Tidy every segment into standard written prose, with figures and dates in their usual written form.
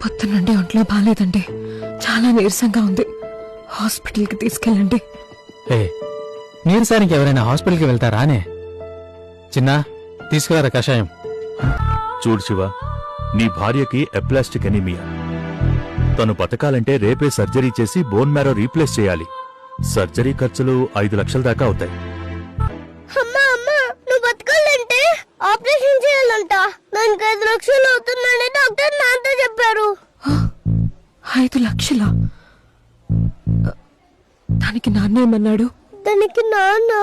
పొద్దునుండి ఒంట్లో బాగాలేదండి, చాలా నీరసంగా ఉంది. హాస్పిటల్కి తీసుకెళ్ళండి. ఏ నీరసానికి ఎవరైనా హాస్పిటల్కి వెళ్తారా అనే? చిన్న తీసుకురారా కషాయం. చూడు శివ, నీ భార్యకి ఎప్లాస్టిక్ ఎనీమియా. తను బతకాలంటే రేపే సర్జరీ చేసి బోన్ మ్యారో రీప్లేస్ చేయాలి. సర్జరీ ఖర్చులు 5 లక్షల దాకా అవుతాయి. అమ్మా అమ్మా, నువ్వు బతకాలంటే ఆపరేషన్ చేయాలంట. దానికి 5 లక్షలు అవుతుందని డాక్టర్ నాతో చెప్పారు. 5 లక్షలా? దానికి నాన్నేమన్నాడు? దానికి నాన్న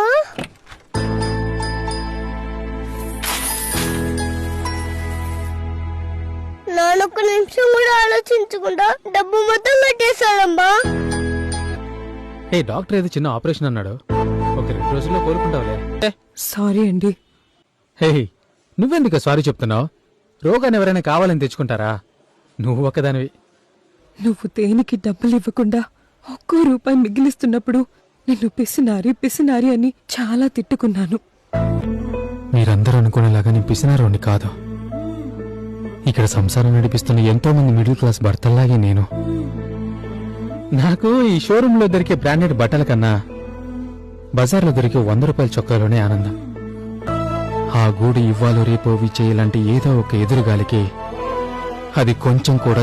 ఒక్క నిమిషం కూడా ఆలోచించకుండా డబ్బు మొత్తం కట్టేశాడమ్మా. ఏ డాక్టర్ ఏదో చిన్న ఆపరేషన్ అన్నాడు, ఒక 2 రోజుల్లో కోలుకుంటావులే. సారీ అండి. హే నువ్వెందుకు సారీ చెప్తున్నావు? రోగాన్ని ఎవరైనా కావాలని తెచ్చుకుంటారా? నువ్వు ఒకదానివి. నువ్వు దేనికి డబ్బులు ఇవ్వకుండా ఒక్కో రూపాయి మిగిలిస్తున్నప్పుడు నిన్ను పిసినారి అని చాలా తిట్టుకున్నాను. మీరందరూ అనుకునేలాగా నేను పిసినారోని కాదు. ఇక్కడ సంసారం నడిపిస్తున్న ఎంతో మంది మిడిల్ క్లాస్ భర్తల్లాగే నేను. నాకు ఈ షోరూంలో దొరికే బ్రాండెడ్ బట్టల కన్నా బజార్లో దొరికే 100 రూపాయల చొక్కాలోనే ఆనందం. ఆ గూడు ఇవ్వాలో రేపో విచేయాలంటే ఏదో ఒక ఎదురుగాలికి అది కొంచెం కూడా